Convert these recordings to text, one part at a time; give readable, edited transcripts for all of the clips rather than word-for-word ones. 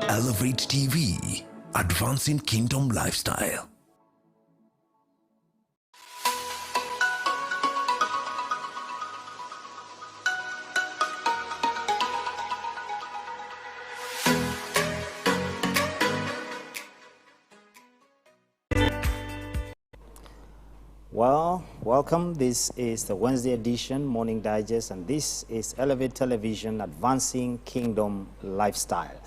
Elevate TV, advancing kingdom lifestyle. Well, welcome. This is the Wednesday edition, Morning Digest, and this is Elevate Television, Advancing Kingdom Lifestyle.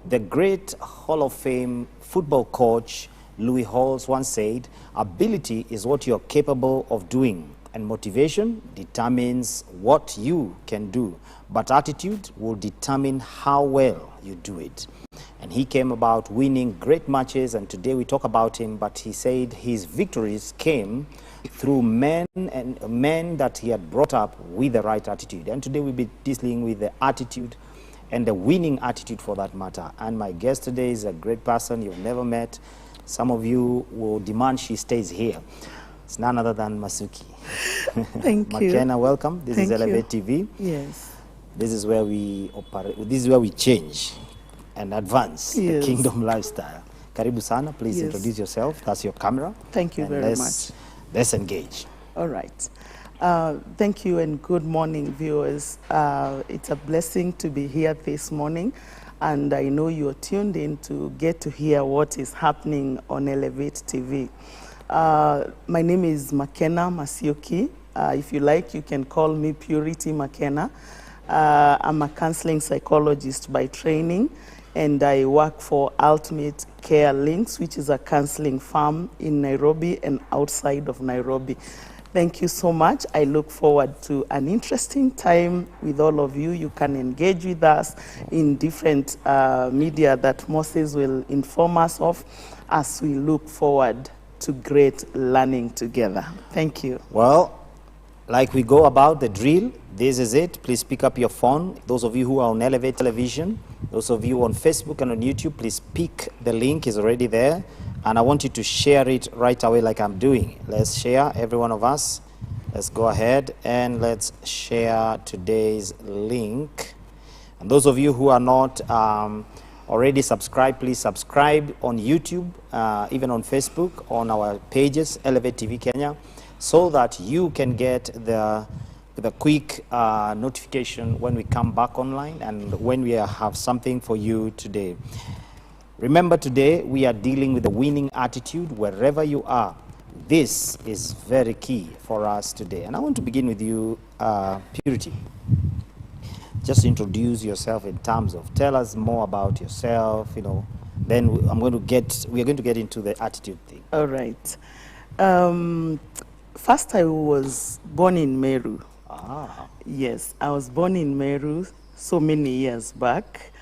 The great Hall of Fame football coach Louis Halls once said, "Ability is what you're capable of doing, and motivation determines what you can do, but attitude will determine how well you do it." And he came about winning great matches, and today we talk about him, but he said his victories came through men that he had brought up with the right attitude. And today we'll be dealing with the attitude and the winning attitude for that matter. And my guest today is a great person you've never met. Some of you will demand she stays here. It's none other than Masyuki. Thank you. Makena, welcome. This is Elevate TV. Yes. This is where we operate. This is where we change and advance the kingdom lifestyle. Karibu sana. Please introduce yourself. That's your camera. Thank you very much. Let's engage. All right. Thank you and good morning, viewers. It's a blessing to be here this morning, and I know you're tuned in to get to hear what is happening on Elevate TV. My name is Makena Masyuki. If you like, you can call me Purity Makena. I'm a counseling psychologist by training, and I work for Ultimate Care Links, which is a counseling firm in Nairobi and outside of Nairobi. Thank you so much. I look forward to an interesting time with all of you. You can engage with us in different media that Moses will inform us of as we look forward to great learning together. Thank you. Well, like we go about the drill, this is it. Please pick up your phone. Those of you who are on Elevate Television, those of you on Facebook and on YouTube, please pick the link. Is already there. And I want you to share it right away like I'm doing. Let's share, every one of us. Let's go ahead and let's share today's link. And those of you who are not already subscribed, please subscribe on YouTube, even on Facebook, on our pages, Elevate TV Kenya, so that you can get the quick notification when we come back online and when we have something for you today. Remember, today we are dealing with the winning attitude wherever you are. This is very key for us today. And I want to begin with you, Purity. Just introduce yourself in terms of, tell us more about yourself, you know, then we are going to get into the attitude thing. All right. First, I was born in Meru. Ah. Yes, I was born in Meru so many years back.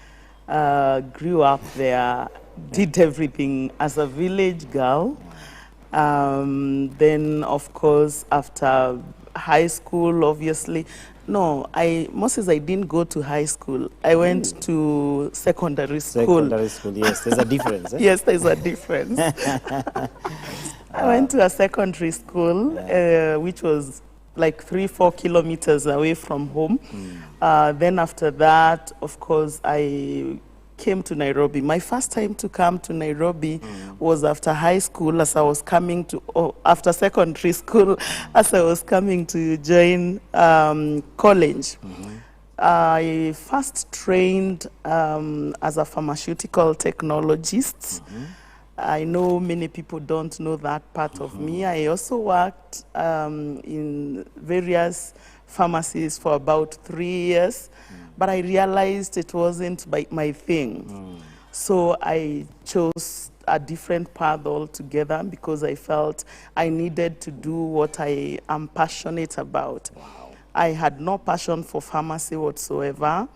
Grew up there, did everything as a village girl. Then, of course, after high school, obviously, I didn't go to high school. I went to secondary school. Secondary school, yes. There's a difference. Eh? Yes, there's a difference. I went to a secondary school, which was like 3-4 kilometers away from home. Then after that, of course, I came to Nairobi. My first time to come to Nairobi was after high school, as I was coming to, after secondary school, as I was coming to join college. I first trained as a pharmaceutical technologist. I know many people don't know that part of me. I also worked in various pharmacies for about 3 years, but I realized it wasn't my thing. So I chose a different path altogether because I felt I needed to do what I am passionate about. Wow. I had no passion for pharmacy whatsoever.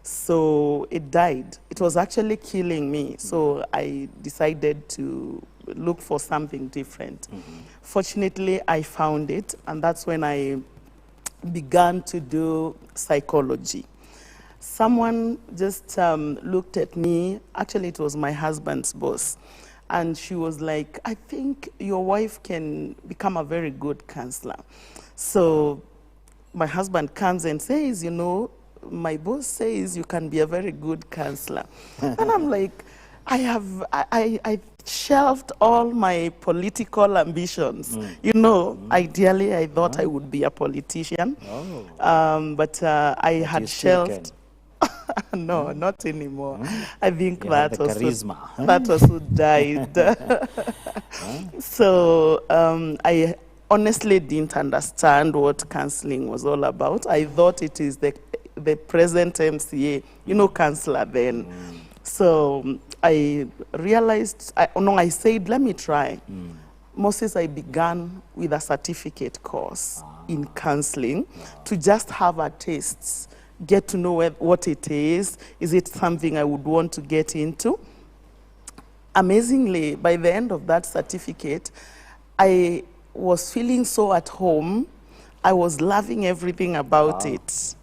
So it died. It was actually killing me. So I decided to look for something different. Fortunately, I found it, and that's when I began to do psychology. Someone just looked at me. Actually, it was my husband's boss. And she was like, "I think your wife can become a very good counselor." So my husband comes and says, my boss says you can be a very good counselor. And I'm like, I shelved all my political ambitions. You know, ideally I thought I would be a politician. But I had shelved. No, not anymore. I think that also died. So I honestly didn't understand what counseling was all about. I thought it is the present MCA, you know, counselor then. So I realized, I said, let me try. Moses, I began with a certificate course in counseling to just have a taste, get to know what it is it something I would want to get into? Amazingly, by the end of that certificate, I was feeling so at home. I was loving everything about it.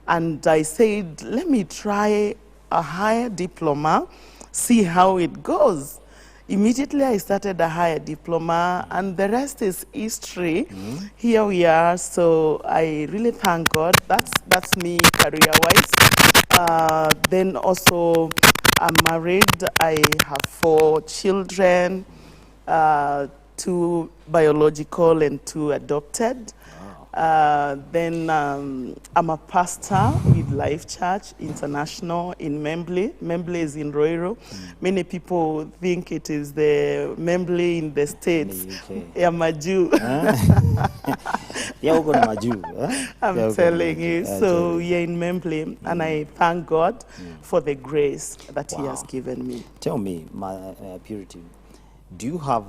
And I said, let me try a higher diploma, see how it goes. Immediately I started a higher diploma, and the rest is history. Here we are, so I really thank God. That's me career-wise. Then also I'm married. I have 4 children, 2 biological and 2 adopted. Then I'm a pastor with Life Church International in Membley. Membley is in Roiro. Many people think it is the Membley in the States. Yeah, Maju. I'm telling you. So we're in Membley, and I thank God for the grace that He has given me. Tell me, Purity, do you have,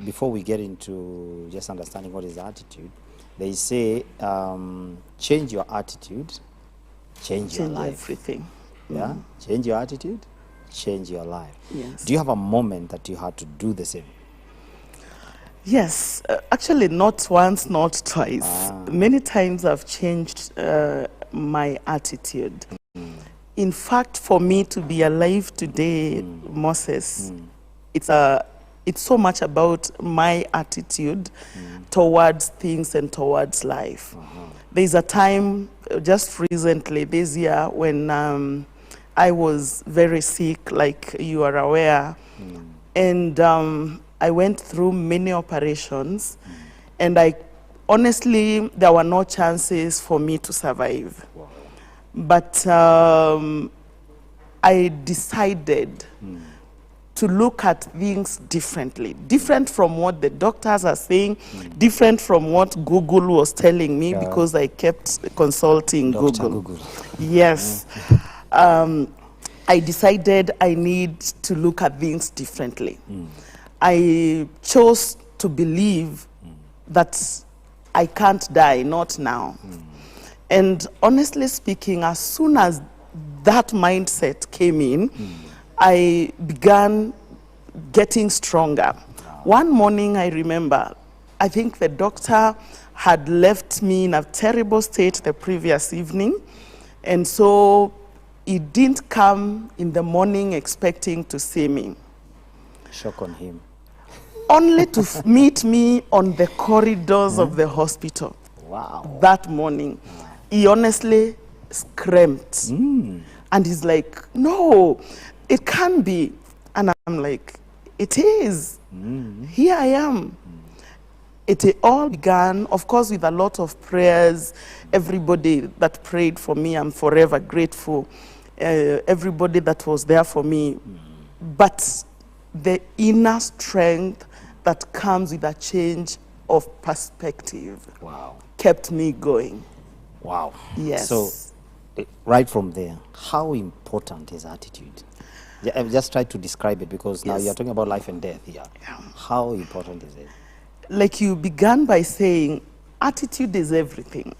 before we get into just understanding what is attitude, they say, change your attitude, change your life. Everything. Yeah? Change your attitude, change your life. Yes. Do you have a moment that you had to do the same? Yes. Actually, not once, not twice. Many times I've changed my attitude. In fact, for me to be alive today, Moses, it's so much about my attitude towards things and towards life. There's a time, just recently, this year, when I was very sick, like you are aware, and I went through many operations, and honestly, there were no chances for me to survive. But I decided to look at things differently, different from what the doctors are saying, different from what Google was telling me, because I kept consulting Google. Yes. I decided I need to look at things differently. I chose to believe that I can't die, not now. And honestly speaking, as soon as that mindset came in, I began getting stronger. One morning, I remember, I think the doctor had left me in a terrible state the previous evening, and so he didn't come in the morning expecting to see me. Shock on him. Only to meet me on the corridors of the hospital. Wow. That morning. He honestly screamed. And he's like, no, it can't be. And I'm like, it is. Here I am. It all began, of course, with a lot of prayers. Everybody that prayed for me, I'm forever grateful. Everybody that was there for me. But the inner strength that comes with a change of perspective kept me going. Wow. Yes. So, right from there, how important is attitude? Just try to describe it, because now you're talking about life and death here. How important is it? Like you began by saying, attitude is everything.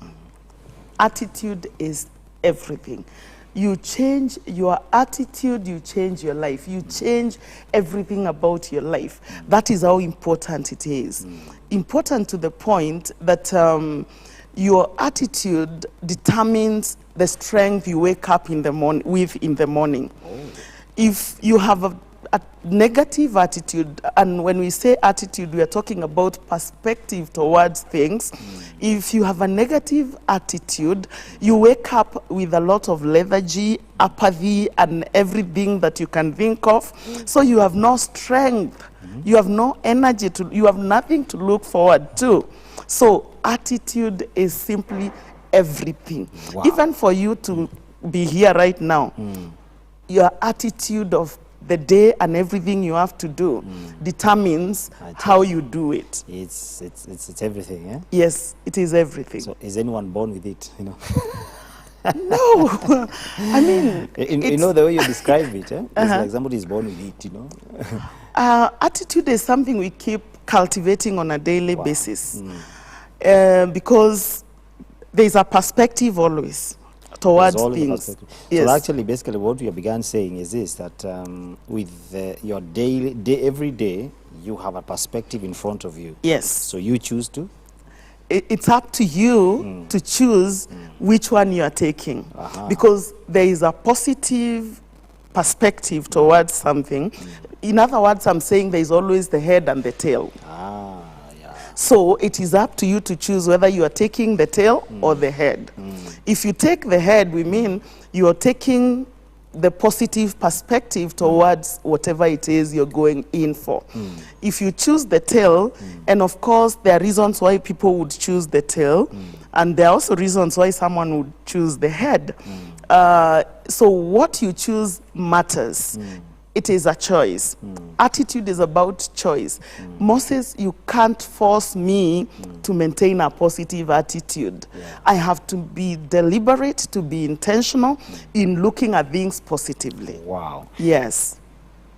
Attitude is everything. You change your attitude, you change your life. You change everything about your life. That is how important it is. Important to the point that your attitude determines the strength you wake up in the morning with in the morning. If you have a negative attitude, and when we say attitude, we are talking about perspective towards things. If you have a negative attitude, you wake up with a lot of lethargy, apathy, and everything that you can think of. So you have no strength, you have no energy, you have nothing to look forward to. So attitude is simply everything. Wow. Even for you to be here right now, your attitude of the day and everything you have to do determines how you do it. It's everything, yeah? Yes, it is everything. So is anyone born with it, you know? No, I mean, you know the way you describe it, eh? It's like somebody is born with it, you know? attitude is something we keep cultivating on a daily basis, because there's a perspective always towards things. Yes. So actually, basically, what we began saying is this, that with your every day, you have a perspective in front of you. Yes. So you choose to? It's up to you to choose which one you are taking. Because there is a positive perspective towards something. In other words, I'm saying there is always the head and the tail. So it is up to you to choose whether you are taking the tail or the head. If you take the head, we mean you are taking the positive perspective towards whatever it is you're going in for. If you choose the tail, and of course there are reasons why people would choose the tail, and there are also reasons why someone would choose the head. So what you choose matters. It is a choice. Attitude is about choice. Moses, you can't force me to maintain a positive attitude. I have to be deliberate, to be intentional in looking at things positively. Wow. Yes.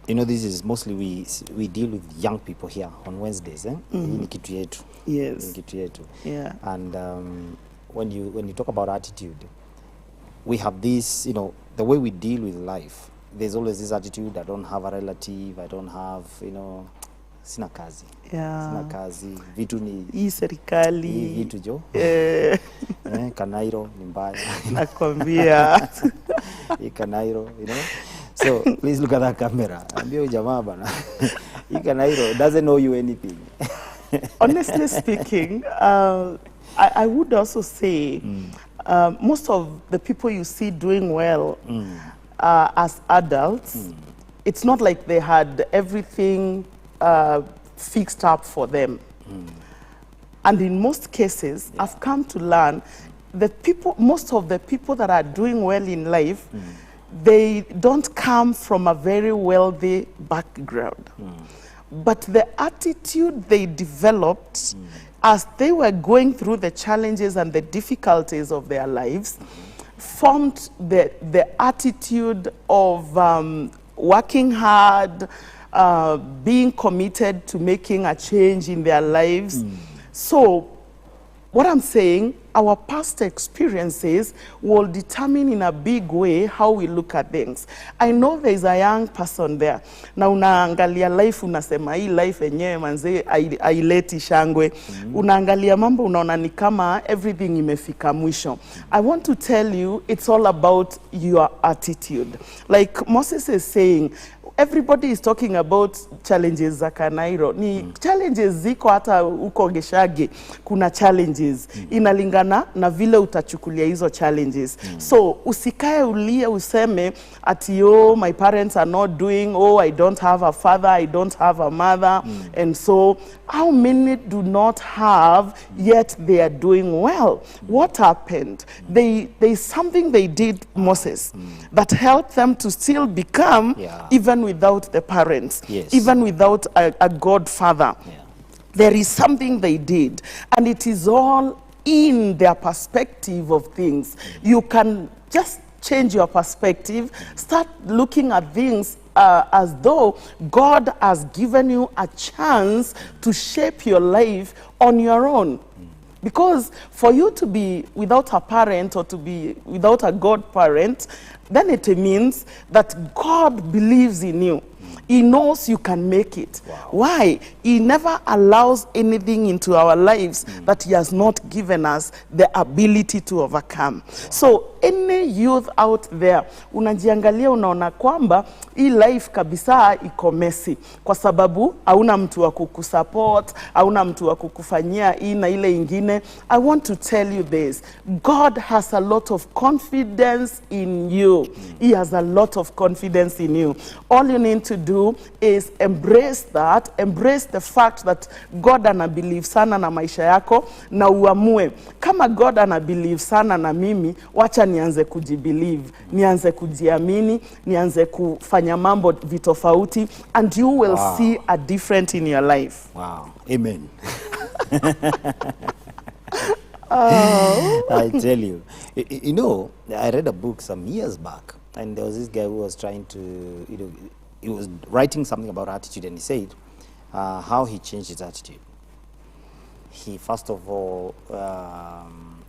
You know, this is mostly we deal with young people here on Wednesdays, eh? Ni kitu yetu. Yes. Ni kitu yetu. Yeah. And when you talk about attitude, we have this, you know, the way we deal with life. There's always this attitude, I don't have a relative, I don't have, you know, sina kazi. Yeah. Sina kazi, vitu ni... Hii serikali. Hii vitu jo. Kanairo, ni mbaya. Nakwambia. Hii Kanairo, you know. So, please look at that camera. Ambia ujamaa bana. Hii Kanairo doesn't know you anything. Honestly speaking, I would also say most of the people you see doing well as adults, it's not like they had everything fixed up for them. And in most cases, I've come to learn that most of the people that are doing well in life, they don't come from a very wealthy background. But the attitude they developed as they were going through the challenges and the difficulties of their lives formed the attitude of working hard, being committed to making a change in their lives. So what I'm saying, our past experiences will determine in a big way how we look at things. I know there's a young person there. Na unaangalia life, unasema hii life enyewe manze haileti shangwe. Unaangalia mambo unaona ni kama everything imefika mwisho. I want to tell you, it's all about your attitude. Like Moses is saying, everybody is talking about challenges za Kanairo. Ni challenges ziko hata uko Geshage, kuna challenges. Inalingana na vile utachukulia hizo challenges. So usikae ulie useme ati oh my parents are not doing, oh I don't have a father, I don't have a mother, and so how many do not have yet they are doing well? What happened? There's something they did, Moses, that helped them to still become even without the parents, even without a godfather. There is something they did, and it is all in their perspective of things. You can just change your perspective, start looking at things as though God has given you a chance to shape your life on your own. Because for you to be without a parent or to be without a godparent, then it means that God believes in you. He knows you can make it. Why? He never allows anything into our lives that he has not given us the ability to overcome. So any youth out there, unajiangalia unaona kwamba hii life kabisa iko messy kwa sababu hauna mtu wa kukusupport, hauna mtu wa kukufanyia hii na ile ingine. I want to tell you this. God has a lot of confidence in you. He has a lot of confidence in you. All you need to do is embrace that, embrace the fact that God anabelieve sana na maisha yako na uamue. Kama God anabelieve sana na mimi, wacha nianze kujibelieve, nianze kujiamini, nianze kufanya mambo vitofauti, and you will see a difference in your life. Wow. Amen. Oh. I tell you. You know, I read a book some years back, and there was this guy who was trying to, you know, he was writing something about attitude, and he said how he changed his attitude. He, first of all,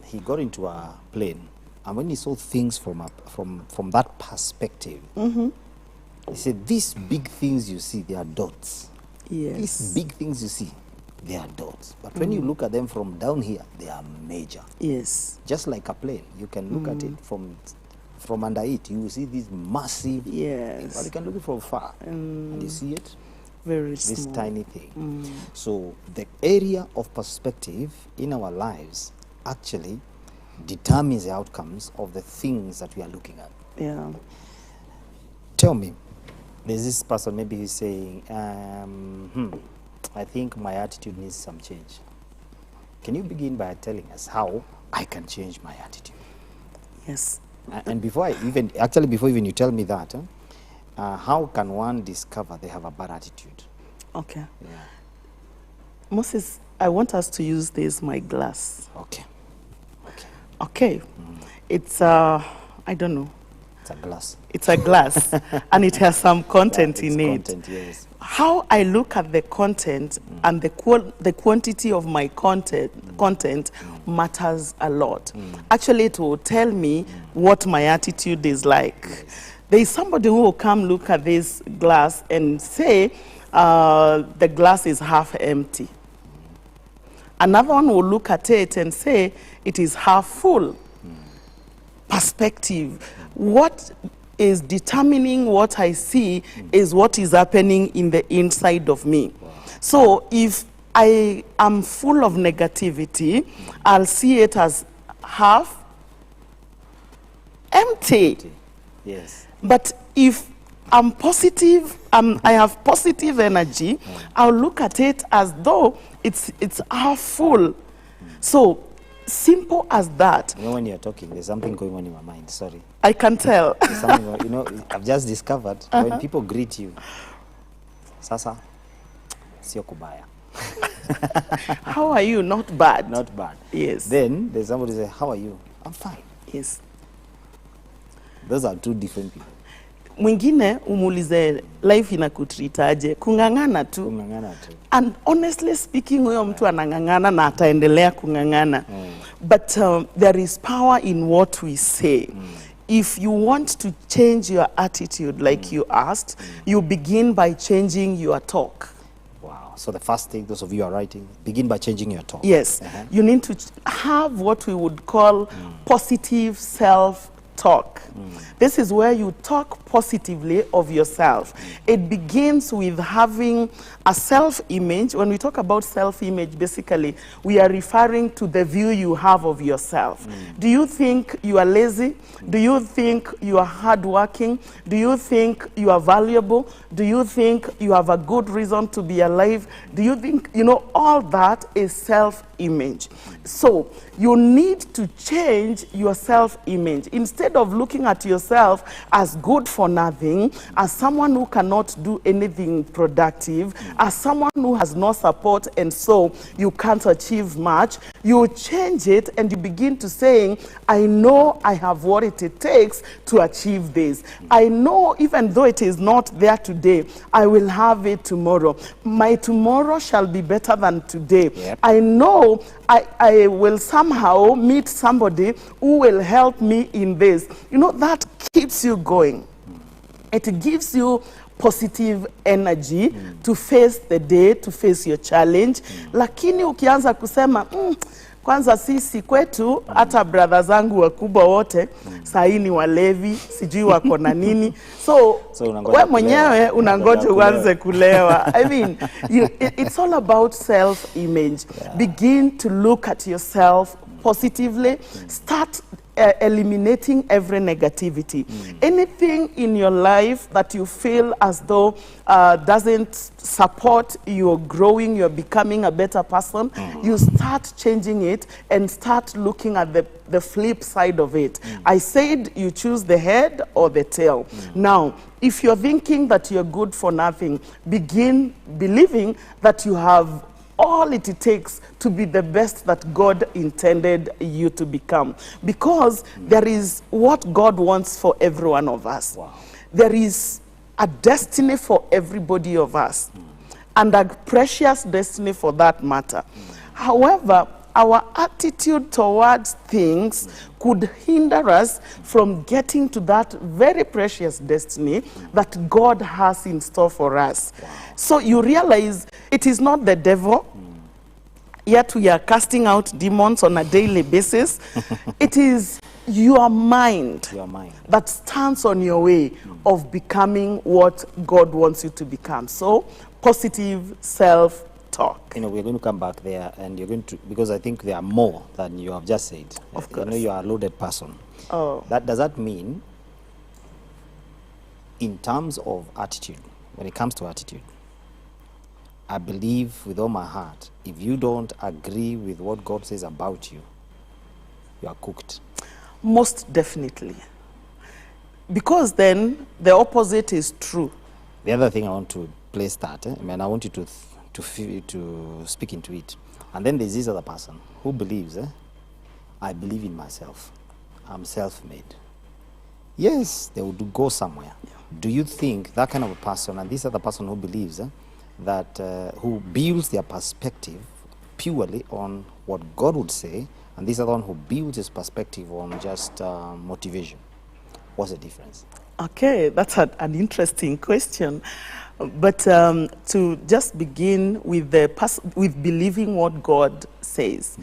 he got into a plane, and when he saw things from that perspective, he said, these big things you see, they are dots. Yes. These big things you see, they are dots. But when you look at them from down here, they are major. Yes. Just like a plane, you can look at it from under it. You will see these massive things, or you can look at it from far, and you see it, very this small. tiny thing. So the area of perspective in our lives actually determines the outcomes of the things that we are looking at. Yeah. Tell me, there's this person, maybe he's saying, I think my attitude needs some change. Can you begin by telling us how I can change my attitude? Yes. And before even you tell me that, how can one discover they have a bad attitude? Okay. Yeah. Moses, I want us to use this, my glass. Okay. Okay. Okay. It's, I don't know. It's a glass. It's a glass, and it has some content in it. Content, yes. How I look at the content and the quantity of my content matters a lot. Actually, it will tell me what my attitude is like. Yes. There is somebody who will come look at this glass and say the glass is half empty. Another one will look at it and say it is half full. Perspective. What is determining what I see is what is happening in the inside of me. So if I am full of negativity, I'll see it as half empty. Yes. But if I'm positive, I have positive energy, I'll look at it as though it's half full. So simple as that. You know, when you're talking, there's something going on in my mind. Sorry. I can tell. There's something, you know, I've just discovered when people greet you, sasa, sio kubaya. How are you? Not bad. Not bad. Yes. Then there's somebody say, how are you? I'm fine. Yes. Those are two different people. Mwingine umuulize life inakutreataje, kungangana tu. Kungangana tu. And honestly speaking, huyo mtu anangangana na ataendelea kungangana. But there is power in what we say. If you want to change your attitude like you asked, you begin by changing your talk. Wow. So the first thing, those of you who are writing, begin by changing your talk. Yes. You need to have what we would call positive self-talk. This is where you talk positively of yourself. It begins with having a self-image. When we talk about self-image, basically, we are referring to the view you have of yourself. Do you think you are lazy? Do you think you are hardworking? Do you think you are valuable? Do you think you have a good reason to be alive? Do you think, you know, all that is self-image. So you need to change your self-image. Instead of looking at yourself as good for nothing, as someone who cannot do anything productive, as someone who has no support and so you can't achieve much, you change it and you begin to saying, I know I have what it takes to achieve this. I know even though it is not there today, I will have it tomorrow. My tomorrow shall be better than today. Yep. I know I will somehow meet somebody who will help me in this. You know, that keeps you going. It gives you positive energy to face the day, to face your challenge. Lakini ukianza kusema kwanza sisi kwetu hata brother zangu wakubwa wote sahi ni walevi, sijui wako na nini. So we mwenyewe unangoja uanze kulewa. I mean, it's all about self-image. Begin to look at yourself positively. Start eliminating every negativity. Anything in your life that you feel as though doesn't support your growing, you're becoming a better person, you start changing it and start looking at the flip side of it. I said you choose the head or the tail. Now, if you're thinking that you're good for nothing, begin believing that you have all it takes to be the best that God intended you to become. Because there is what God wants for every one of us. Wow. There is a destiny for everybody of us. And a precious destiny for that matter. However, our attitude towards things could hinder us from getting to that very precious destiny that God has in store for us. Wow. So you realize it is not the devil, yet we are casting out demons on a daily basis. It is your mind that stands on your way of becoming what God wants you to become. So, positive self-talk. You know, we're going to come back there, and you're going to, because I think there are more than you have just said. Of course. You know, you are a loaded person. Oh. Does that mean, in terms of attitude, when it comes to attitude, I believe with all my heart, if you don't agree with what God says about you, you are cooked. Most definitely. Because then the opposite is true. The other thing I want to place that, I mean, I want you to speak into it. And then there's this other person who believes, I believe in myself. I'm self-made. Yes, they would go somewhere. Yeah. Do you think that kind of a person, and this other person who believes, that who builds their perspective purely on what God would say, and this other one who builds his perspective on just motivation, what's the difference? Okay, that's an interesting question. But to just begin with with believing what God says,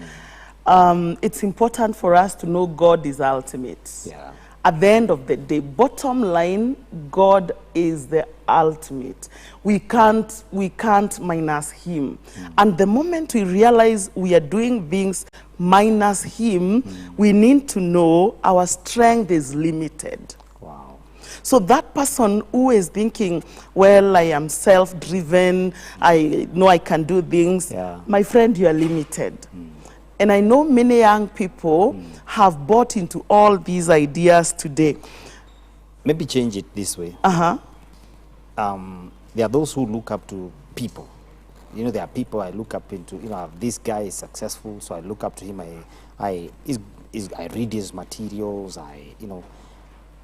it's important for us to know God is ultimate. Yeah. At the end of the day, bottom line, God is the ultimate. We can't minus him. And the moment we realize we are doing things minus him, we need to know our strength is limited. Wow. So that person who is thinking, well, I am self-driven, I know I can do things, my friend, you are limited. And I know many young people have bought into all these ideas today. Maybe change it this way. There are those who look up to people. You know, there are people I look up into. You know, this guy is successful, so I look up to him. I read his materials.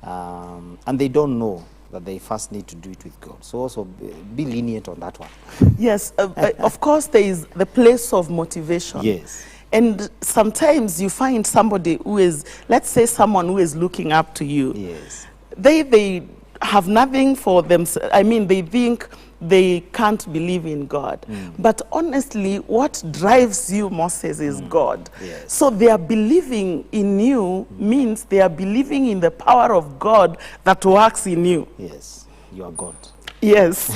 And they don't know that they first need to do it with God. So also be lenient on that one. Yes, of course there is the place of motivation. Yes. And sometimes you find somebody who is, let's say someone who is looking up to you. Yes. They have nothing for themselves. I mean, they think they can't believe in God. But honestly, what drives you, Moses, is God. Yes. So they are believing in you means they are believing in the power of God that works in you. Yes, you are God. Yes.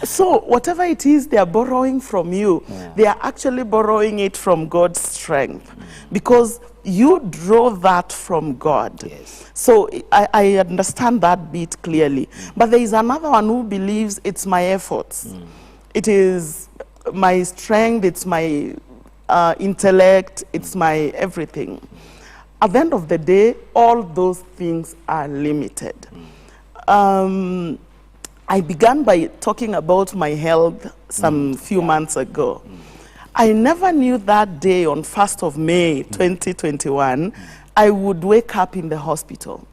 So whatever it is they are borrowing from you, they are actually borrowing it from God's strength. Because you draw that from God. Yes. So I understand that bit clearly. But there is another one who believes it's my efforts. It is my strength, it's my intellect, it's my everything. At the end of the day, all those things are limited. I began by talking about my health some few months ago. I never knew that day on 1st of May 2021, I would wake up in the hospital.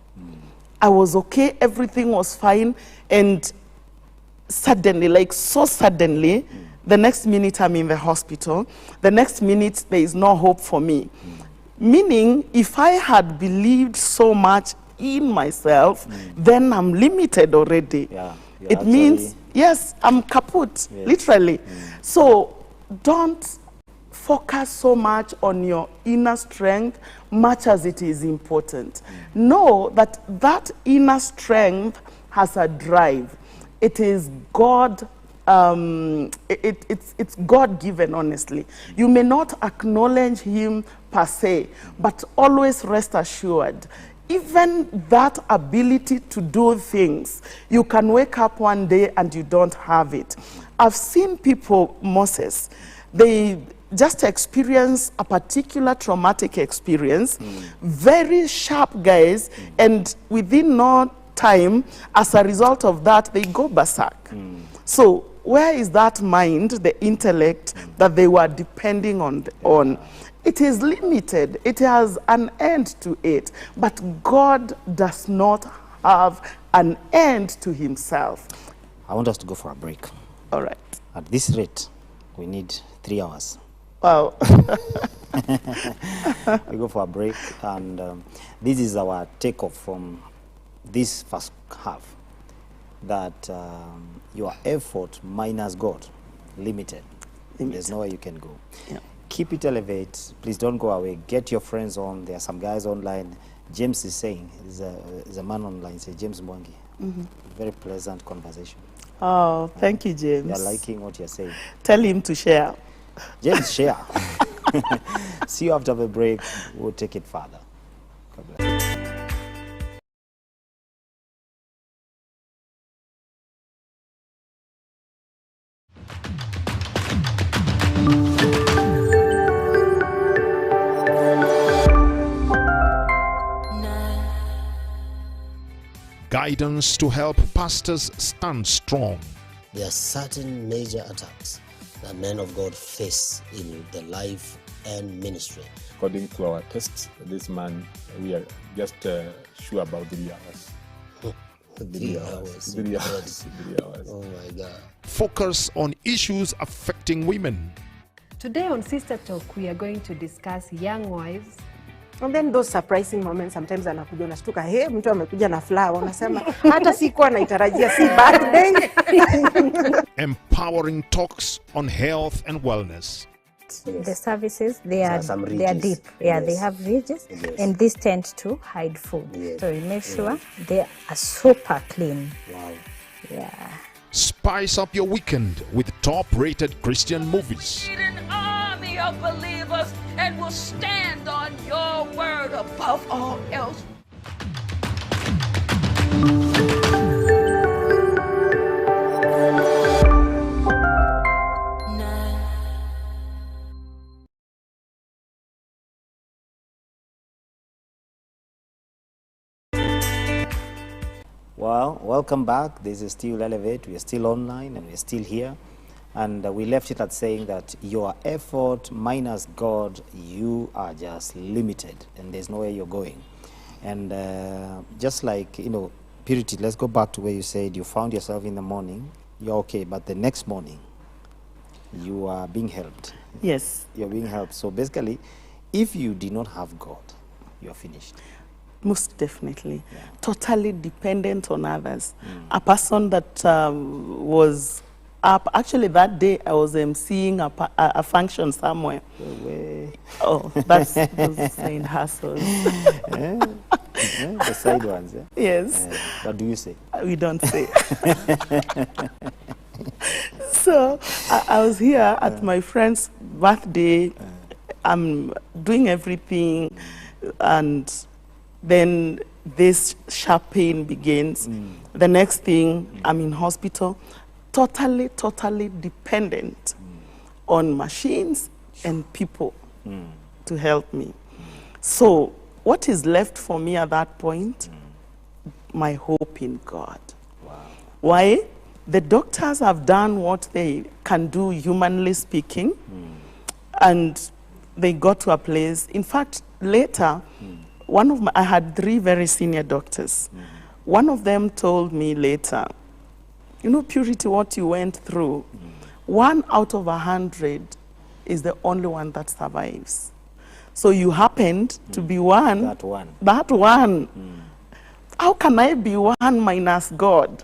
I was okay, everything was fine, and suddenly, like so suddenly, the next minute I'm in the hospital, the next minute there is no hope for me. Meaning, if I had believed so much in myself, then I'm limited already. Yeah, It means, yes, I'm kaput, literally. So don't focus so much on your inner strength, much as it is important. Know that that inner strength has a drive. It is God, it's God-given, honestly. You may not acknowledge him per se, but always rest assured, even that ability to do things, you can wake up one day and you don't have it. I've seen people, Moses, they just experience a particular traumatic experience, very sharp guys, and within no time, as a result of that, they go berserk. So where is that mind, the intellect that they were depending on? It is limited. It has an end to it. But God does not have an end to himself. I want us to go for a break. All right. At this rate, we need 3 hours. Wow. We go for a break, and this is our takeoff from this first half, that your effort minus God, limited. There's nowhere you can go. Yeah. Keep it elevate. Please don't go away. Get your friends on. There are some guys online. James is saying, there's a man online, say James Mwangi. Very pleasant conversation. Oh, thank you, James. They're liking what you're saying. Tell him to share. James, share. See you after the break. We'll take it further. God bless. Guidance to help pastors stand strong. There are certain major attacks that men of God face in the life and ministry. According to our tests, this man, we are just sure about 3 hours. 3 hours. 3 hours. 3 hours. Oh my God. Focus on issues affecting women. Today on Sister Talk, we are going to discuss young wives. And then those surprising moments, sometimes anakuja unashtuka, hey, mtu amekuja na flower, unasema hata sikuwa naitarajia, si birthday. Empowering talks on health and wellness. The services, they are deep. Yeah, Yes. they have ridges, Yes. and these tend to hide food. Yes. So we make sure they are super clean. Wow. Yeah. Spice up your weekend with top-rated Christian movies. An army of believers and will stand on your word above all else. Well, welcome back. This is still Elevate. We are still online and we're still here. And we left it at saying that your effort minus God, you are just limited and there's nowhere you're going. And just like, you know, Purity, let's go back to where you said you found yourself in the morning, you're okay, but the next morning, you are being helped. Yes. You're being helped. So basically, if you did not have God, you're finished. Most definitely. Yeah. Totally dependent on others. A person that was up, actually that day I was emceeing a function somewhere. Oh, that's those saying hassles. The side ones, yeah? Yes. What do you say? We don't say. So I was here at my friend's birthday. I'm doing everything, and then this sharp pain begins. The next thing, I'm in hospital, totally dependent on machines and people to help me. So what is left for me at that point? My hope in God. Wow. Why? The doctors have done what they can do, humanly speaking, and they got to a place. In fact, later, I had 3 very senior doctors. One of them told me later, you know, Purity, what you went through, 1 out of 100 is the only one that survives. So you happened to be one. That one. That one. how can I be one minus God?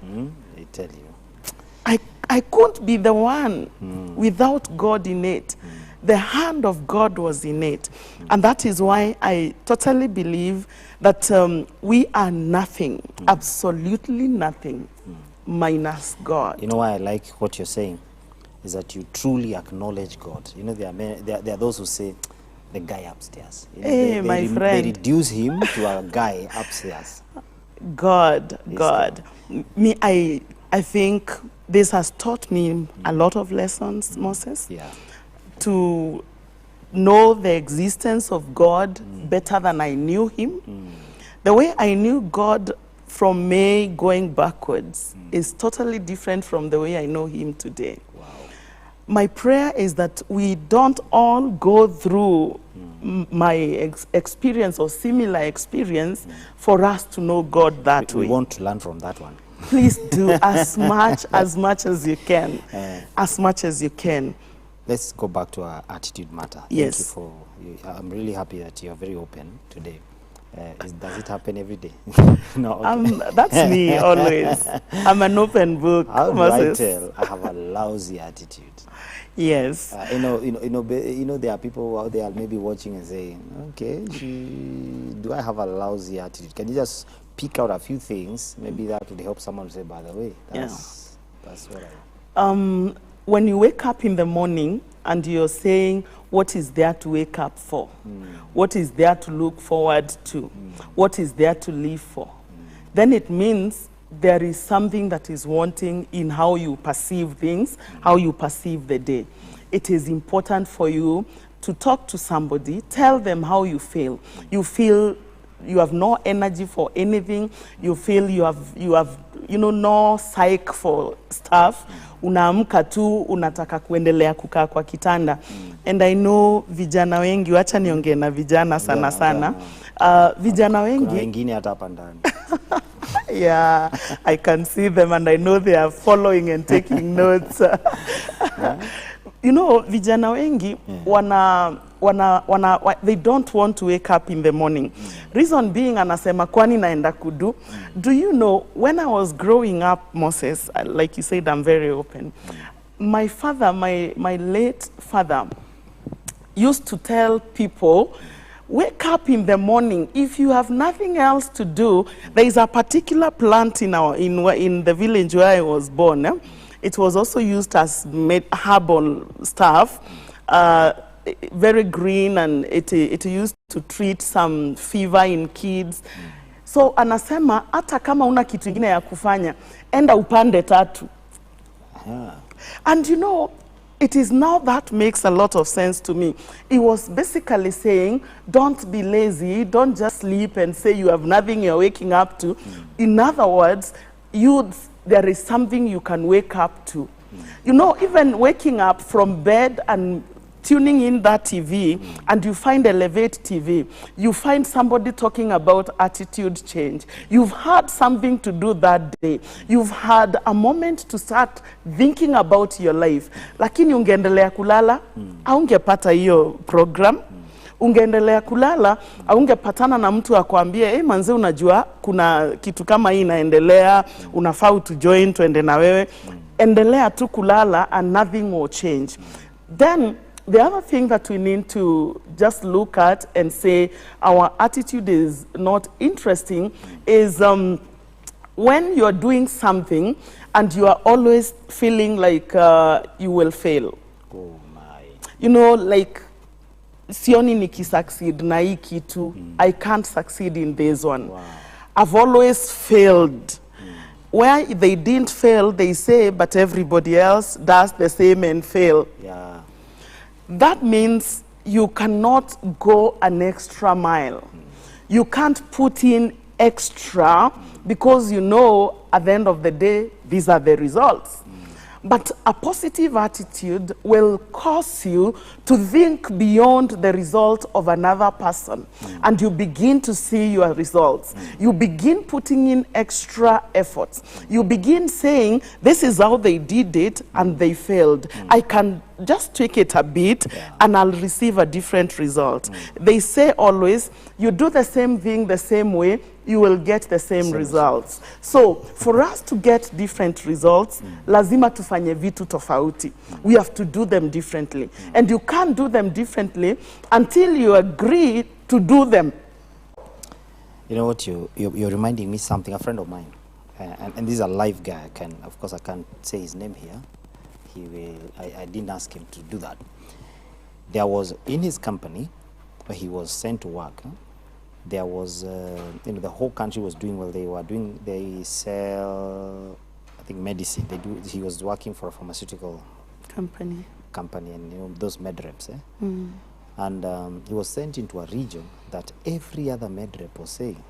I tell you. I couldn't be the one without God in it. The hand of God was in it. And that is why I totally believe that we are nothing, absolutely nothing, minus God. You know why I like what you're saying? Is that you truly acknowledge God. You know, there are those who say, the guy upstairs. You know, hey, my friend. They reduce him to a guy upstairs. God. Me, I think this has taught me a lot of lessons, Moses. Yeah. To know the existence of God better than I knew him. The way I knew God from May going backwards is totally different from the way I know him today. Wow. My prayer is that we don't all go through my experience or similar experience for us to know God that way. We want to learn from that one. Please do as much as you can. As much as you can. Let's go back to our attitude matter. Yes. Thank you I'm really happy that you're very open today. Does it happen every day? No. Okay. That's me always. I'm an open book. How do Moses. I tell I have a lousy attitude? Yes. You know, there are people out there maybe watching and saying, okay, do I have a lousy attitude? Can you just pick out a few things? Maybe that would help someone to say, by the way, that's what I... When you wake up in the morning and you're saying, what is there to wake up for? What is there to look forward to? What is there to live for? Then it means there is something that is wanting in how you perceive things, how you perceive the day. It is important for you to talk to somebody, tell them how you feel. You feel you have no energy for anything. You feel you have no psych for stuff. Unaamka tu unataka kuendelea kukaa kwa kitanda. And I know vijana wengi, wacha niongee na vijana sana. Vijana wengi. Kuna wengine hata hapa ndani. Yeah, I can see them and I know they are following and taking notes. You know, vijana wengi they don't want to wake up in the morning. Reason being, anasema kwani naenda kudu. Do you know, when I was growing up, Moses, like you said, I'm very open. My father, my late father, used to tell people, wake up in the morning. If you have nothing else to do, there is a particular plant in the village where I was born. It was also used as herbal stuff, very green, and it used to treat some fever in kids. So anasema hata kama una kitu ingine ya kufanya, enda upande tatu. And you know, it is now that makes a lot of sense to me. It was basically saying, don't be lazy, don't just sleep and say you have nothing you're waking up to. In other words, there is something you can wake up to. You know, even waking up from bed and tuning in that TV, and you find Elevate TV, you find somebody talking about attitude change. You've had something to do that day. You've had a moment to start thinking about your life. Lakini ungeendelea kulala, haungepata hiyo program. Ungeendelea kulala, haungepatana na mtu akwambie, manze unajua kuna kitu kama hii inaendelea, unafaa to join tuende na wewe. Endelea tu kulala and nothing will change. Then the other thing that we need to just look at and say our attitude is not interesting is when you're doing something and you are always feeling like you will fail. Oh my. You know, like, sioni nikisucceed na hii kitu, I can't succeed in this one. Wow. I've always failed. Where they didn't fail, they say, but everybody else does the same and fail. Yeah. That means you cannot go an extra mile. You can't put in extra because you know at the end of the day, these are the results. But a positive attitude will cause you to think beyond the result of another person. And you begin to see your results. You begin putting in extra efforts. You begin saying, this is how they did it and they failed. I can just tweak it a bit and I'll receive a different result. They say always, you do the same thing the same way, you will get the same results. So for us to get different results, lazima tufanye vitu tofauti. We have to do them differently. And you can't do them differently until you agree to do them. You know what, you're reminding me something, a friend of mine, and this is a live guy, of course I can't say his name here. I didn't ask him to do that. There was, in his company, where he was sent to work, there was, the whole country was doing well. They sell, I think, medicine. He was working for a pharmaceutical company, and those med reps. And he was sent into a region that every other med rep was saying,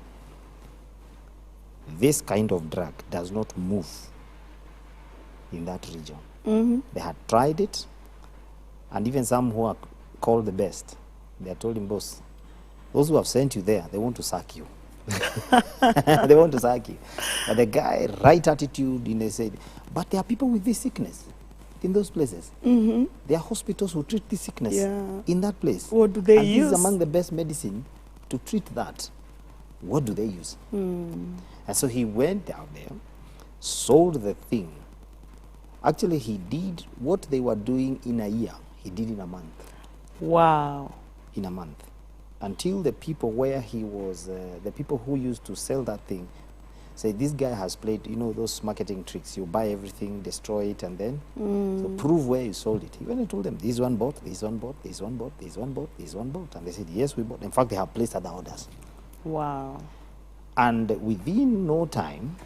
this kind of drug does not move in that region. They had tried it, and even some who are called the best, they had told him, boss, those who have sent you there, they want to sack you. They want to sack you. But the guy, right attitude, and they said, but there are people with this sickness in those places. There are hospitals who treat this sickness in that place. What do they use? This is among the best medicine to treat that. What do they use? And so he went out there, sold the thing. Actually, he did what they were doing in a year. He did in a month. Wow. In a month. Until the people where he was, the people who used to sell that thing, say, this guy has played, those marketing tricks. You buy everything, destroy it, and then so prove where you sold it. He went and told them, this one bought, this one bought, this one bought, this one bought, this one bought. And they said, yes, we bought. In fact, they have placed other orders. Wow. And within no time,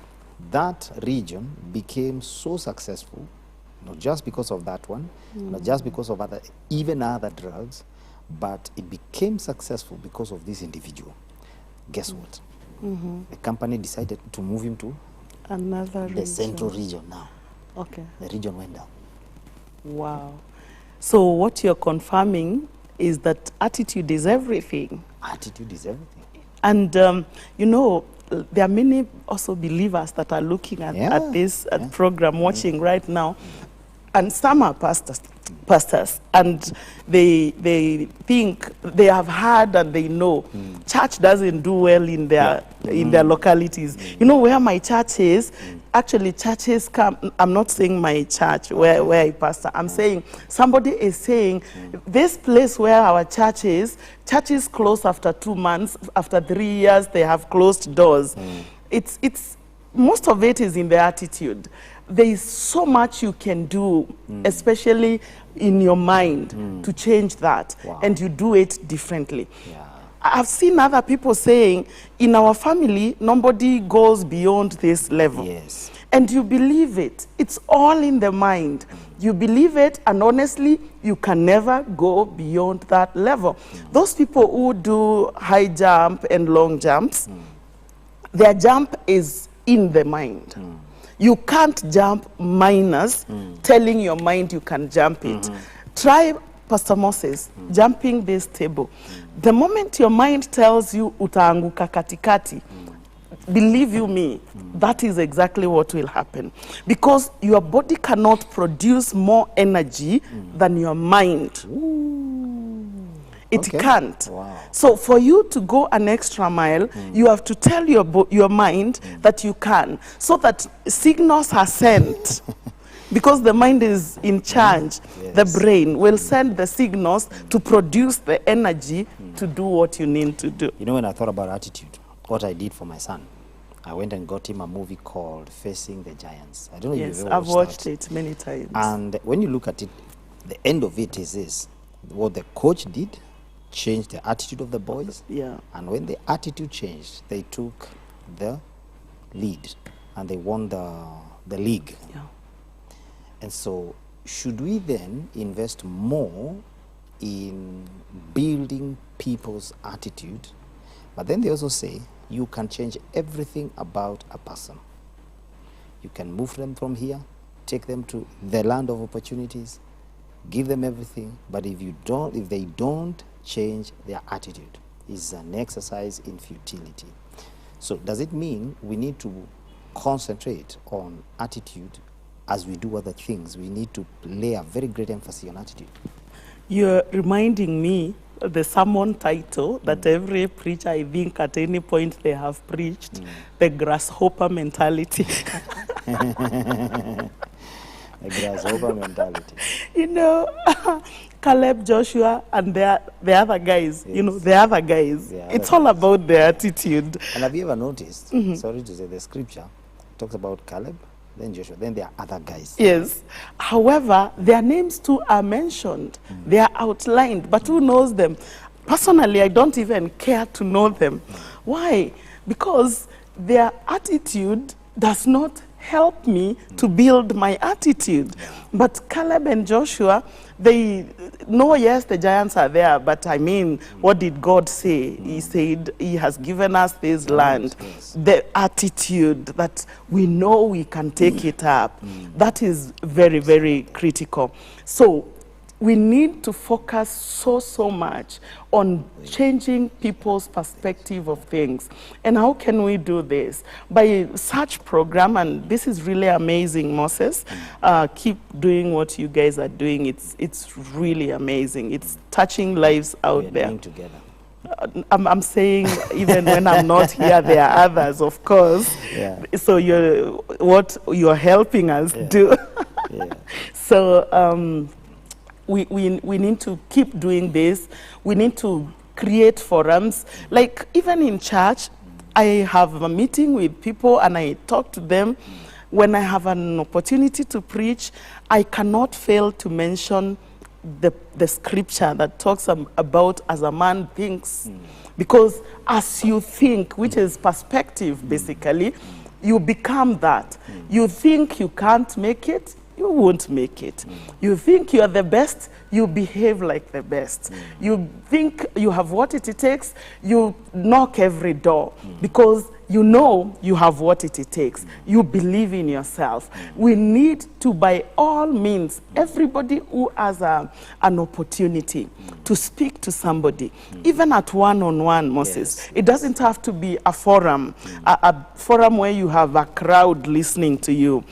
that region became so successful, not just because of that one, not just because of even other drugs, but it became successful because of this individual. Guess what? The company decided to move him to another the central region now. Okay. The region went down. Wow. So what you're confirming is that attitude is everything. Attitude is everything. And, there are many also believers that are looking at this program, watching right now, and some are pastors, and they think they have heard and they know church doesn't do well in their localities. Where my church is, actually churches come. I'm not saying my church where I pastor. I'm saying somebody is saying this place where our church is close after 2 months, after 3 years they have closed doors. It's most of it is in the attitude. There is so much you can do, especially in your mind, to change that, and you do it differently. I've seen other people saying, in our family, nobody goes beyond this level. Yes. And you believe it. It's all in the mind. You believe it, and honestly, you can never go beyond that level. Those people who do high jump and long jumps, their jump is in the mind. You can't jump minus telling your mind you can jump it. Try Pastor Moses jumping this table. The moment your mind tells you utaanguka katikati, believe you me, that is exactly what will happen. Because your body cannot produce more energy than your mind. It can't. Wow. So for you to go an extra mile, you have to tell your mind that you can, so that signals are sent. Because the mind is in charge, the brain will send the signals to produce the energy to do what you need to do. When I thought about attitude, what I did for my son, I went and got him a movie called Facing the Giants. I don't know if you've ever I've watched it many times. And when you look at it, the end of it is this: what the coach did changed the attitude of the boys. And when the attitude changed, they took the lead and they won the league. And so should we then invest more in building people's attitude? But then they also say you can change everything about a person. You can move them from here, take them to the land of opportunities, give them everything, but if they don't change their attitude, it's an exercise in futility. So does it mean we need to concentrate on attitude as we do other things? We need to lay a very great emphasis on attitude. You're reminding me the sermon title that every preacher, I think, at any point they have preached, the grasshopper mentality. The grasshopper mentality. You know, Caleb, Joshua, and the other guys, you know, the other guys. It's all about their attitude. And have you ever noticed, sorry to say, the scripture talks about Caleb, then Joshua, then there are other guys. Yes. However, their names too are mentioned. They are outlined, but who knows them? Personally, I don't even care to know them. Why? Because their attitude does not help me to build my attitude. But Caleb and Joshua, they know, yes, the giants are there, but I mean, what did God say? He said he has given us this land. The attitude that we know we can take it up, that is very, very critical. So we need to focus so much on changing people's perspective of things. And how can we do this? By such program, and this is really amazing, Moses. Keep doing what you guys are doing. It's really amazing. It's touching lives out there. Doing together. I'm saying even when I'm not here, there are others, of course. So what you're helping us do. So we need to keep doing this. We need to create forums. Like even in church, I have a meeting with people and I talk to them. When I have an opportunity to preach, I cannot fail to mention the scripture that talks about as a man thinks. Because as you think, which is perspective basically, you become that. You think you can't make it, you won't make it. You think you are the best, you behave like the best. You think you have what it takes, you knock every door because you know you have what it takes. You believe in yourself. We need to, by all means, everybody who has an opportunity to speak to somebody, even at one-on-one, Moses. It doesn't have to be a forum, a forum where you have a crowd listening to you.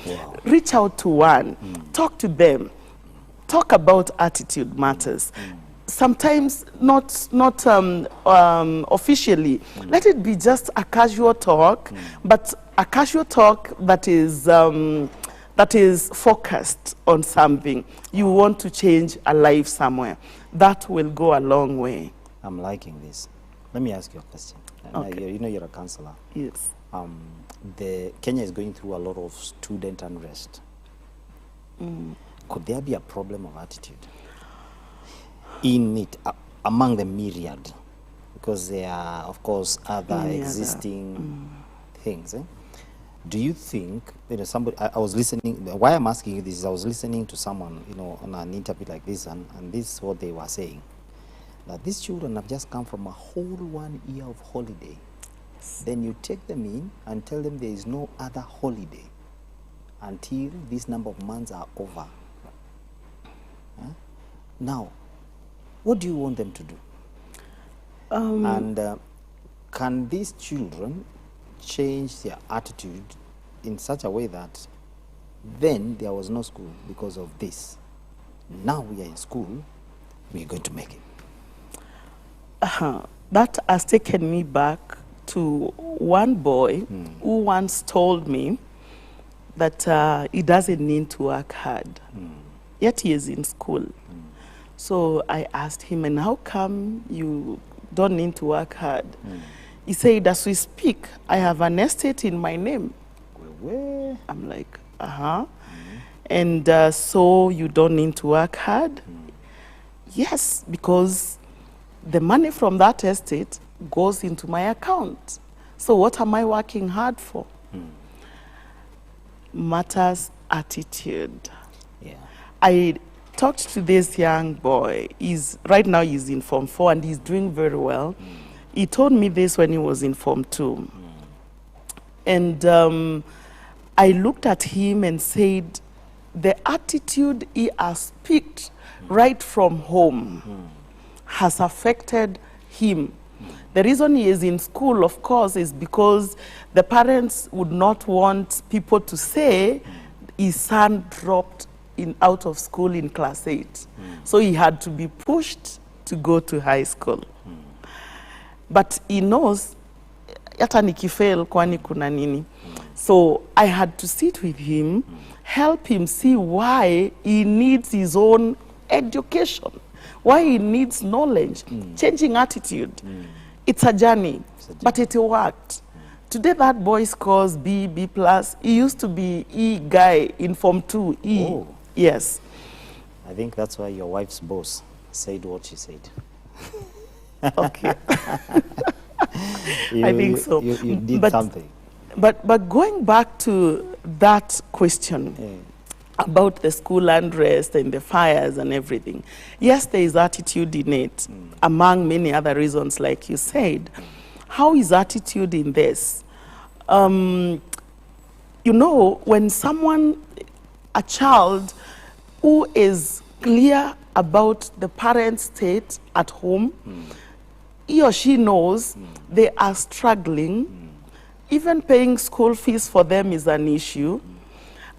Reach out to one, talk to them, talk about attitude matters. Sometimes not officially. Let it be just a casual talk, but a casual talk that is focused on something. You want to change a life somewhere. That will go a long way. I'm liking this. Let me ask you a question. Okay. You know you're a counselor. Yes. Kenya is going through a lot of student unrest. Could there be a problem of attitude in it, among the myriad? Because there are, of course, other existing things. Do you think, you know, somebody, I was listening, why I'm asking you this is I was listening to someone, you know, on an interview like this, and this is what they were saying, that these children have just come from a whole 1 year of holiday. Then you take them in and tell them there is no other holiday until this number of months are over. Now, what do you want them to do? And can these children change their attitude in such a way that then there was no school because of this? Now we are in school, we're going to make it. That has taken me back to one boy who once told me that he doesn't need to work hard, yet he is in school. So I asked him, and how come you don't need to work hard? He said, as we speak, I have an estate in my name. I'm like, and so you don't need to work hard? Yes, because the money from that estate goes into my account. So what am I working hard for? Matters attitude. I talked to this young boy. Right now he's in Form 4 and he's doing very well. He told me this when he was in Form 2. And I looked at him and said, the attitude he has picked right from home has affected him. The reason he is in school, of course, is because the parents would not want people to say his son dropped out of school in class 8. So he had to be pushed to go to high school. But he knows, hata nikifail kwani kuna nini. So I had to sit with him, help him see why he needs his own education, why he needs knowledge, changing attitude. It's a journey, but it worked. Today that boy scores B, B+. He used to be E guy in Form 2, E. Oh. Yes. I think that's why your wife's boss said what she said. Okay. I think so. You did something. But going back to that question about the school unrest and the fires and everything, yes, there is attitude in it, among many other reasons, like you said. How is attitude in this? You know, when someone, a child who is clear about the parent's state at home, he or she knows they are struggling. Even paying school fees for them is an issue.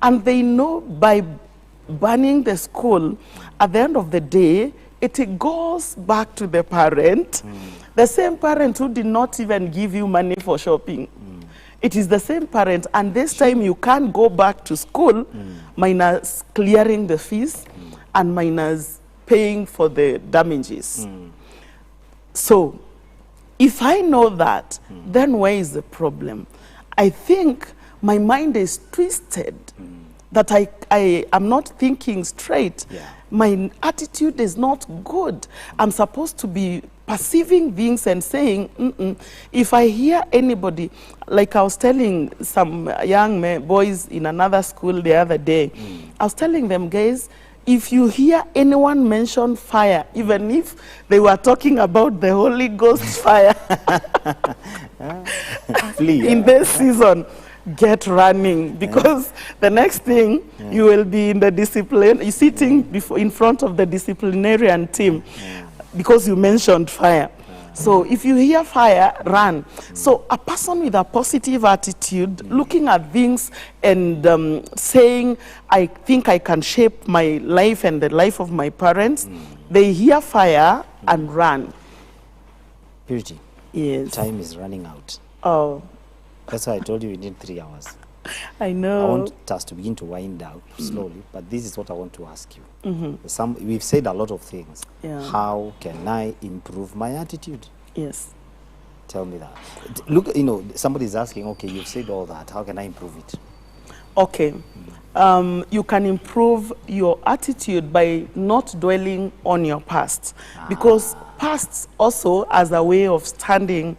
And they know by banning the school, at the end of the day, it goes back to the parent, the same parent who did not even give you money for shopping. It is the same parent, and this time you can't go back to school minus clearing the fees and minus paying for the damages. So, if I know that, then where is the problem? I think my mind is twisted, that I am not thinking straight. My attitude is not good. I'm supposed to be perceiving things and saying, if I hear anybody, like I was telling some young boys in another school the other day, I was telling them, guys, if you hear anyone mention fire, even if they were talking about the Holy Ghost fire in this season, get running, because the next thing you will be in the discipline, you're sitting in front of the disciplinarian team because you mentioned fire. So if you hear fire, run. So a person with a positive attitude, looking at things and saying, I think I can shape my life and the life of my parents, they hear fire and run. Purity. Yes. Time is running out. Oh. That's why I told you we need 3 hours. I know. I want us to begin to wind down slowly, but this is what I want to ask you. We've said a lot of things. How can I improve my attitude? Yes. Tell me that. Look, you know, somebody's asking, okay, you've said all that. How can I improve it? Okay. You can improve your attitude by not dwelling on your past. Because past also as a way of standing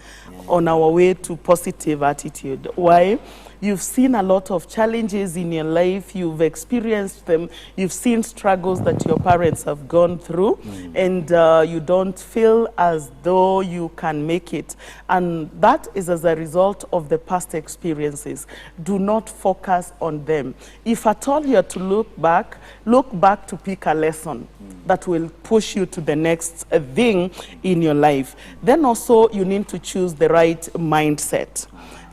on our way to positive attitude. Why? You've seen a lot of challenges in your life, you've experienced them, you've seen struggles that your parents have gone through, and you don't feel as though you can make it. And that is as a result of the past experiences. Do not focus on them. If at all you're to look back to pick a lesson that will push you to the next thing in your life. Then also you need to choose the right mindset.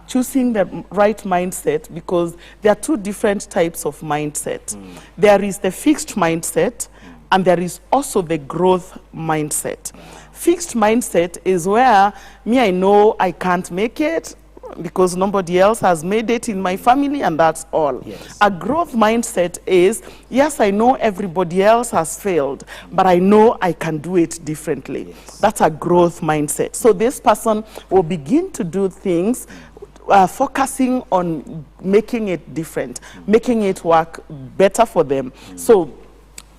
Choosing the right mindset, because there are two different types of mindset. There is the fixed mindset, and there is also the growth mindset. Fixed mindset is where I know I can't make it because nobody else has made it in my family, and that's all. A growth mindset is, yes, I know everybody else has failed, but I know I can do it differently. That's a growth mindset. So this person will begin to do things focusing on making it different, making it work better for them. So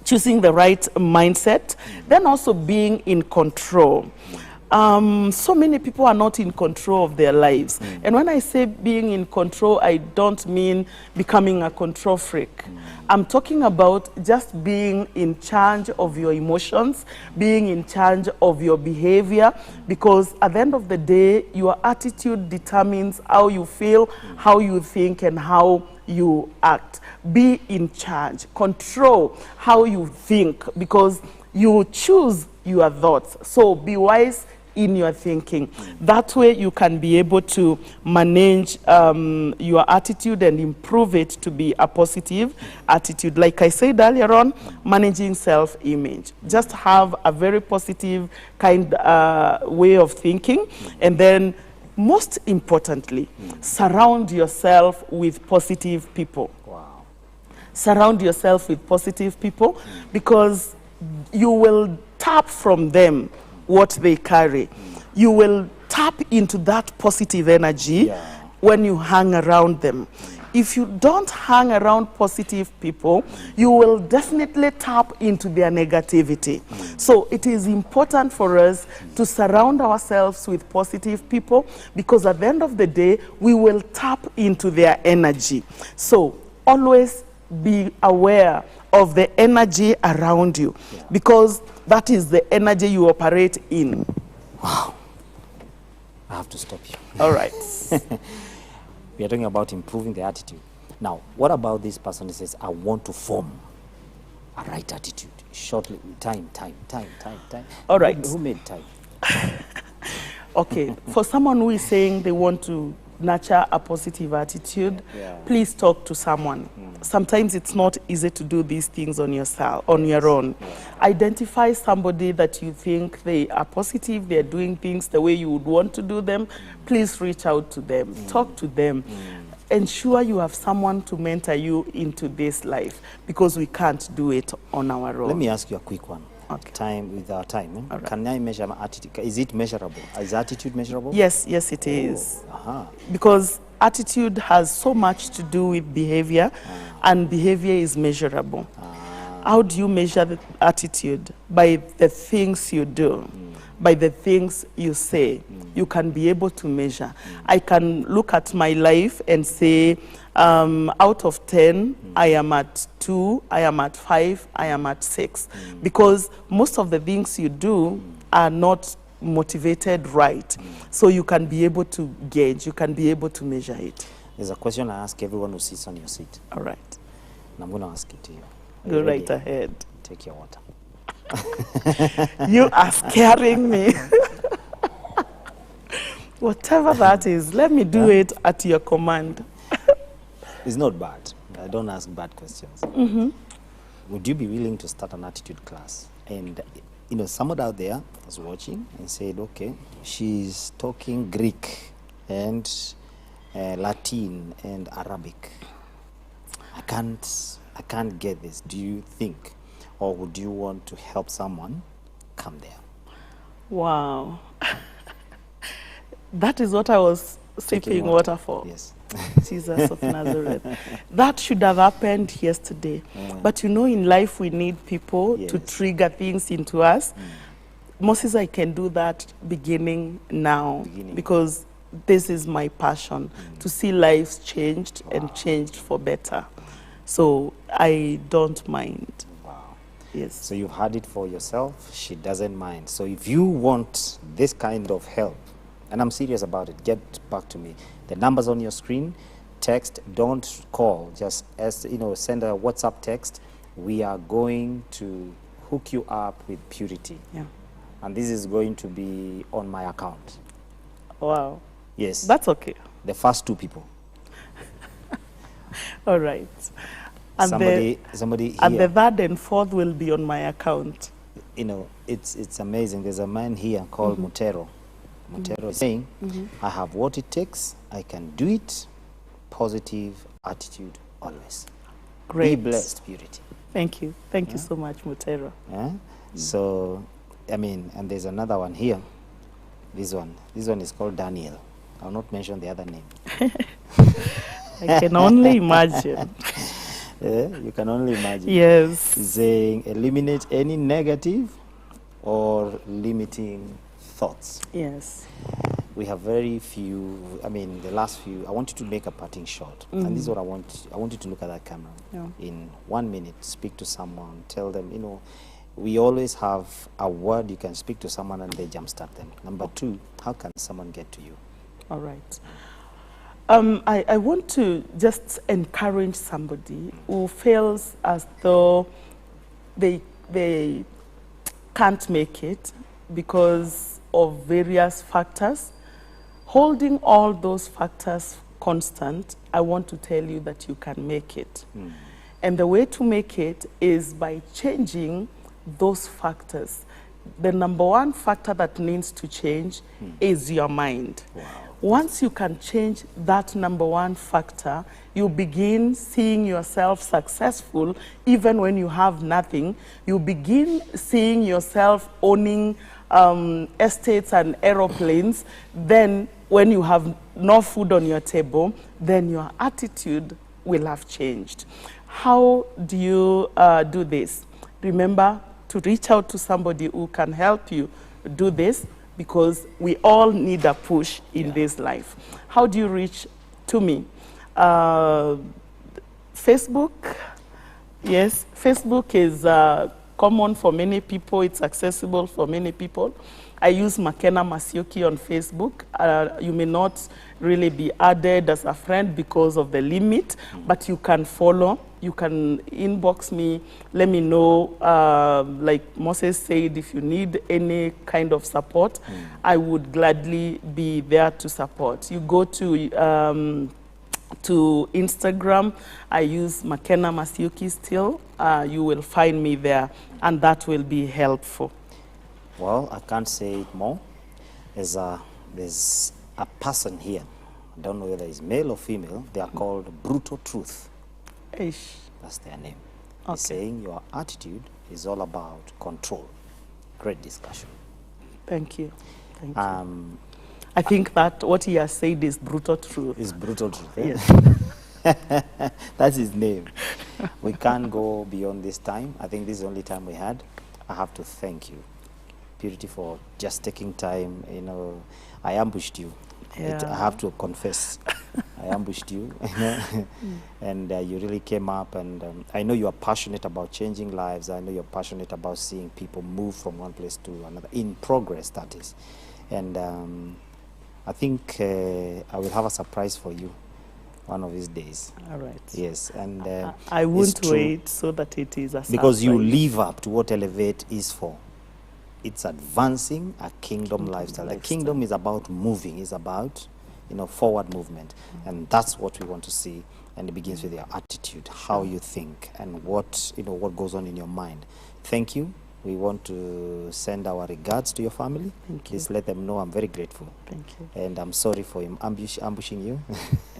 choosing the right mindset, then also being in control. So many people are not in control of their lives. And when I say being in control, I don't mean becoming a control freak. I'm talking about just being in charge of your emotions, being in charge of your behavior, because at the end of the day, your attitude determines how you feel, how you think, and how you act. Be in charge. Control how you think, because you choose your thoughts. So be wise in your thinking. That way you can be able to manage your attitude and improve it to be a positive attitude. Like I said earlier on, managing self-image. Just have a very positive kind way of thinking, and then most importantly, surround yourself with positive people. Wow. Surround yourself with positive people, because you will tap from them what they carry. You will tap into that positive energy when you hang around them. If you don't hang around positive people, you will definitely tap into their negativity. So it is important for us to surround ourselves with positive people, because at the end of the day, we will tap into their energy. So always be aware of the energy around you, because that is the energy you operate in. Wow. I have to stop you. All right. We are talking about improving the attitude. Now, what about this person who says, I want to form a right attitude? Shortly, time. All right. Who made time? Okay, for someone who is saying they want to nurture a positive attitude, please talk to someone. Sometimes it's not easy to do these things on yourself, on your own. Identify somebody that you think they are positive, they're doing things the way you would want to do them. Please reach out to them, talk to them. Ensure you have someone to mentor you into this life, because we can't do it on our own. Let me ask you a quick one. Okay. Time with our time. Right. Can I measure my attitude? Is it measurable? Is attitude measurable? Yes, it is. Because attitude has so much to do with behavior, and behavior is measurable. How do you measure the attitude? By the things you do, by the things you say. You can be able to measure. I can look at my life and say, out of 10, I am at 2, I am at 5, I am at 6. Because most of the things you do are not motivated right. So you can be able to gauge, you can be able to measure it. There's a question I ask everyone who sits on your seat. All right. And I'm going to ask it to you. Go right ahead. Take your water. You are scaring me. Whatever that is, let me do it at your command. It's not bad. I don't ask bad questions. Would you be willing to start an attitude class? And, you know, someone out there was watching and said, okay, she's talking Greek and Latin and Arabic. I can't get this. Do you think, or would you want to help someone come there? Wow. That is what I was sipping water for. Yes. Jesus of Nazareth. That should have happened yesterday. But you know, in life we need people to trigger things into us. Moses, I can do that beginning now, because this is my passion, to see lives changed and changed for better. So I don't mind. Wow. Yes. So you've had it for yourself. She doesn't mind. So if you want this kind of help, and I'm serious about it, get back to me. The number's on your screen. Text, don't call. Just send a WhatsApp text. We are going to hook you up with Purity. Yeah. And this is going to be on my account. Wow. Yes. That's okay. The first 2 people. All right. And somebody here. And the 3rd and 4th will be on my account. You know, it's amazing. There's a man here called Mutero. Mutero is saying, I have what it takes. I can do it. Positive attitude always. Great. Be blessed, Purity. Thank you. Thank you so much, Mutero. So, I mean, and there's another one here. This one is called Daniel. I'll not mention the other name. I can only imagine. You can only imagine. Yes. Saying eliminate any negative or limiting thoughts. Yes. We have very few, I mean, the last few, I want you to make a parting shot. And this is what I want you to look at that camera. In 1 minute, speak to someone, tell them, you know, we always have a word you can speak to someone and they jumpstart them. Number 2, how can someone get to you? All right. I want to just encourage somebody who feels as though they can't make it because of various factors. Holding all those factors constant, I want to tell you that you can make it. And the way to make it is by changing those factors. The number one factor that needs to change is your mind. Once you can change that number one factor, you begin seeing yourself successful even when you have nothing. You begin seeing yourself owning estates and aeroplanes. Then when you have no food on your table, then your attitude will have changed. How do you do this? Remember to reach out to somebody who can help you do this, because we all need a push in this life. How do you reach to me? Facebook. Yes, Facebook is common for many people. It's accessible for many people. I use Makena Masyuki on Facebook. You may not really be added as a friend because of the limit, but you can follow. You can inbox me, let me know, like Moses said, if you need any kind of support, I would gladly be there to support. You go to Instagram, I use Makena Masyuki still. You will find me there, and that will be helpful. Well, I can't say it more. There's a person here, I don't know whether it's male or female, they are called Brutal Truth. Ish. That's their name. He's saying your attitude is all about control. Great discussion. Thank you. Thank you. I think that what he has said is brutal truth. Is brutal truth. Eh? Yes. That's his name. We can't go beyond this time. I think this is the only time we had. I have to thank you, Purity, for just taking time. You know, I ambushed you. Yeah. I have to confess. I ambushed you, and you really came up, and I know you are passionate about changing lives. I know you're passionate about seeing people move from one place to another, in progress, that is. And I think I will have a surprise for you one of these days. All right. Yes, and I won't wait so that it is a surprise. because you live up to what Elevate is for. It's advancing a kingdom lifestyle. A kingdom is about moving, is about, you know, forward movement. And that's what we want to see. And it begins with your attitude, how you think, and what, you know, what goes on in your mind. Thank you. We want to send our regards to your family. Thank you. Please let them know I'm very grateful. Thank you. And I'm sorry for him ambushing you.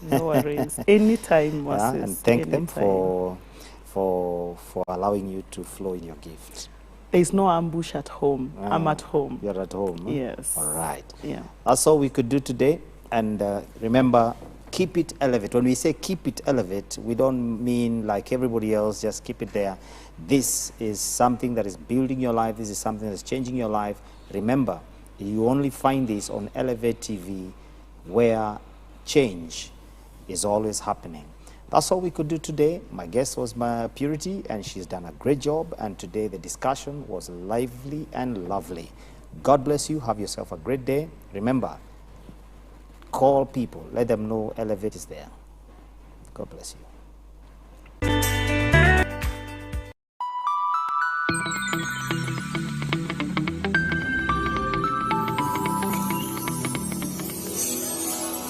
No worries. Anytime, Moses. And thank them anytime. for allowing you to flow in your gift. There's no ambush at home. I'm at home. You're at home. Huh? Yes. All right. Yeah. That's all we could do today. And remember, keep it elevate. When we say keep it elevate, we don't mean like everybody else, just keep it there. This is something that is building your life. This is something that's changing your life. Remember, you only find this on Elevate TV, where change is always happening. That's all we could do today. My guest was Purity, and she's done a great job. And today the discussion was lively and lovely. God bless you. Have yourself a great day. Remember, call people. Let them know Elevate is there. God bless you.